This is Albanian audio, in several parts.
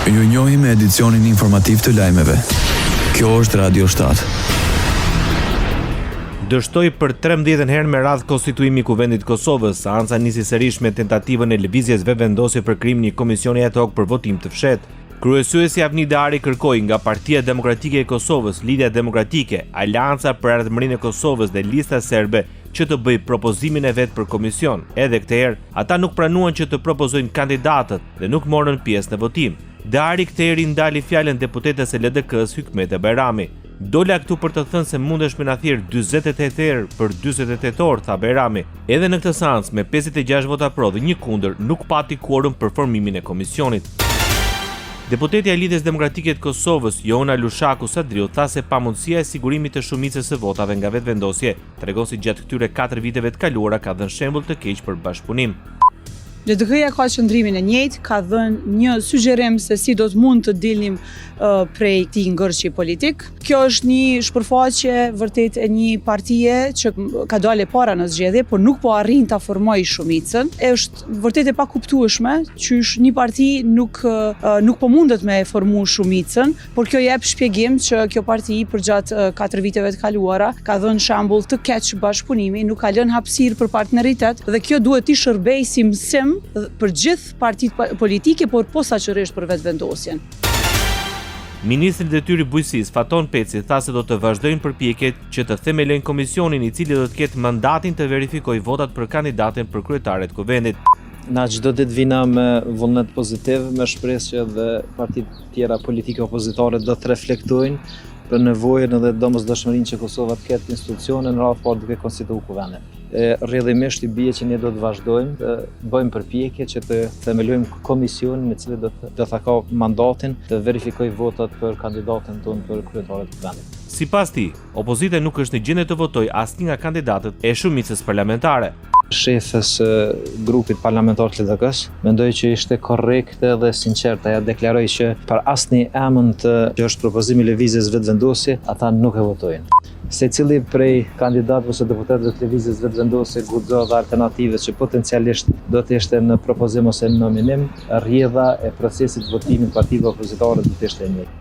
Ju njohim me edicionin informativ të lajmeve. Kjo është Radio 7. Dështoi për 13 herë me radhë konstituimi i Kuvendit të Kosovës. Seanca nisi sërish me tentativën e lëvizjes vendosje për krimin një komisioni ad hoc për votim të fshehtë. Kryesuesi Avni Ari kërkoi nga Partia Demokratike e Kosovës, Lidhja Demokratike, Aleanca për Ardhmërinë e Kosovës dhe Lista Serbe që të bëjë propozimin e vet për komision. Edhe këtë herë, ata nuk pranuan që të propozojnë kandidatët dhe nuk morën pjesë në votim. Dari këtë herë ndali fjalën deputetes e LDK-s Hykmete Bajrami. Dola këtu për të thënë se mundesh me na thirr 48 herë për 48 orë, tha Bajrami. Edhe në këtë seancë me 56 vota pro dhe 1 kundër nuk pati quorum për formimin e komisionit. Deputetja e Lidhjes Demokratike të Kosovës, Joona Lushaku Sadriu, tha se pamundësia e sigurimit të shumicës së votave nga vetvendosje tregon se gjatë këtyre 4 viteve të kaluara ka dhënë shembull të keq për bashkëpunim. LDK-ja ka qëndrimin e njëjtë, ka dhënë një sugjerim se si do të mund të dilnim prej këtij ngërçi politik. Kjo është një shpërfaqe vërtet e një partie që ka dalë para në zgjedhje, por nuk po arrin ta formojë shumicën. Është vërtet e pakuptueshme që një parti nuk po mundet me formu shumicën, por kjo jep shpjegim që kjo parti përgjatë 4 viteve të kaluara ka dhënë shembull të keq bashkëpunimi, nuk ka lënë hapësirë për partneritet dhe kjo duhet të shërbejë si mësim për gjithë partitë politike, por posaçërisht për vetvendosjen. Ministri i Detyrës Bujqësisë Faton Peci tha se do të vazhdojnë përpjekjet që të themelojnë komisionin i cili do të ketë mandatin të verifikojë votat për kandidatin për kryetare të kuvendit. Na çdo ditë vina me vullnet pozitiv, me shpresë që dhe partitë tjera politike opozitare do të reflektojnë për nevojën edhe domosdoshmërinë që Kosova të ketë institucione në radhë parë duke konstituuar kuvende. Rrjedhimisht i bie që ne do të vazhdojmë të bëjmë përpjekje që të themelojmë komisionin i cili do të ka mandatin të verifikojë votat për kandidatin tonë për kryetarin e kuvendit. Sipas tij, opozita nuk është në gjendje të votojë asnjë nga kandidatët e shumicës parlamentare. Shefës grupit parlamentar të LDK-s mendoj që ishte korrekte dhe sinqerte. Ajo deklaroi që për asnjë emër që është propozimi i lëvizjes vetvendosje, ata nuk e votojnë. Secili prej kandidatëve ose deputetëve të lëvizjes vetvendosje guxo dhe alternative që potencialisht do të ishte në propozim ose në nominim, rrjedha e procesit votimit partive opozitare do të ishte e njëjtë.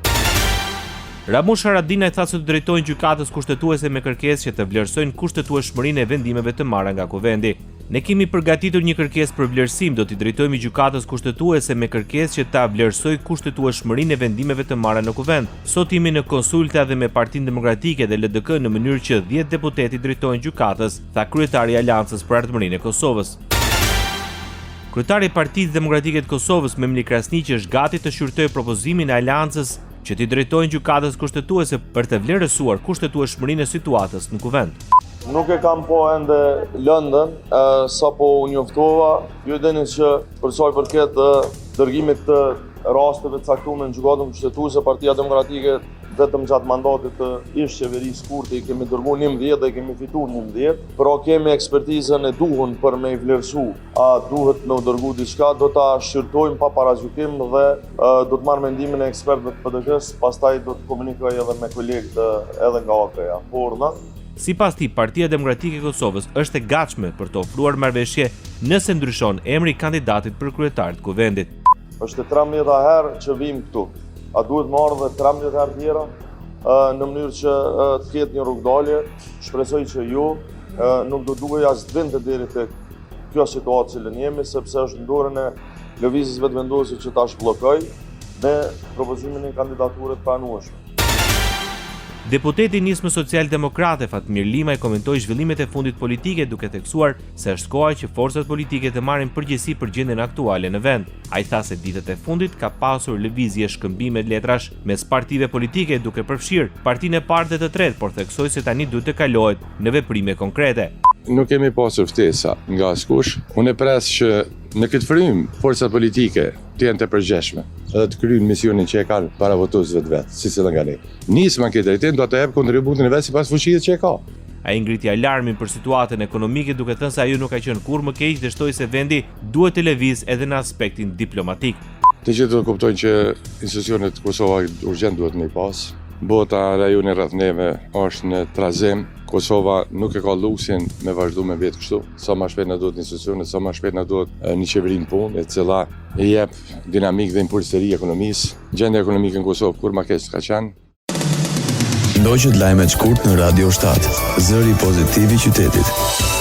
Ramush Haradinaj tha se të drejtojnë gjykatës kushtetuese me kërkesë që të vlerësojnë kushtetueshmërinë e vendimeve të marra nga kuvendi. Ne kemi përgatitur një kërkesë për vlerësim, do t'i drejtojmë gjykatës kushtetuese me kërkesë që ta vlerësojë kushtetueshmërinë e vendimeve të marra në kuvend. Sot jemi në konsulta dhe me Partinë Demokratike dhe LDK në mënyrë që 10 deputet i drejtojnë gjykatës, tha kryetari i Aleancës për Ardhmërinë e Kosovës. Kryetari i Partisë Demokratike të Kosovës, Memli Krasniqi, është gati të shqyrtojë propozimin e Aleancës që t'i drejtojnë gjykatës kushtetuese për të vlerësuar kushtetueshmërinë e situatës në kuvend. Nuk e kam po ende lëndën, sa po u njoftova, ju dini që për sa i përket dërgimit të rasteve të caktuara në gjykatën kushtetuese, Partia Demokratike vetëm gjatë mandatit të ish qeverisë kurti i kemi dërguar 11 dhe i kemi fituar 11, pra kemi ekspertizën e duhur për me i vlerësu. A duhet me u dërgu diçka, do ta shqyrtojmë pa paragjykim dhe do të marrë mendimin e ekspertëve të PDK-s, pastaj do të komunikoj edhe me kolegët edhe nga AKP-ja. Sipas tij, Partia Demokratike e Kosovës është e gatshme për të ofruar marrëveshje nëse ndryshon emri i kandidatit për kryetar të kuvendit. Është 13 herë që vim këtu. A duhet më ardhe 13 herë tjera në mënyrë që të ketë një rrugdalje? Shpresoj që ju nuk do duhej as të vinte deri tek kjo situatë që jemi, sepse është në dorën e lëvizjes vetvendosje që ta zhbllokoj me propozimin e kandidaturës të pranueshme. Deputeti i Nismës Social-Demokrate Fatmir Limaj komentoi zhvillimet e fundit politike duke theksuar se është koha që forcat politike të marrin përgjegjësi për gjendjen aktuale në vend. Ai tha se ditët e fundit ka pasur lëvizje shkëmbime letrash mes partive politike duke përfshirë partinë e parë dhe të tretë, por theksoi se tani duhet të kalohet në veprime konkrete. Nuk kemi pasur ftesa nga askush. Unë pres që në këtë frymë forcat politike të jenë të përgjeshme edhe të kryejnë misionin që e kanë para votuesve të vet, siç edhe nga ne. Nisma këtë drejtim do të jap kontributin e vet sipas fuqisë që e ka. Ai ngriti alarmin për situatën ekonomike duke thënë se ajo nuk ka qenë kurrë më keq dhe shtoi se vendi duhet të lëvizë edhe në aspektin diplomatik. Të gjithë do të kuptojnë që institucionet Kosova urgjent duhet me pas. Bota rajoni rreth neve është në trazim, Kosova nuk e ka luksin me vazhdu me vetë kështu. Sa ma shpejt na duhet institucione, sa ma shpejt na duhet një qeveri në punë, e cila e jep dinamik dhe impuls të ri ekonomisë. Gjendja ekonomike në Kosovë kur ma keq ka qenë. Ndoqët lajmet shkurt në Radio 7, zëri pozitiv i qytetit.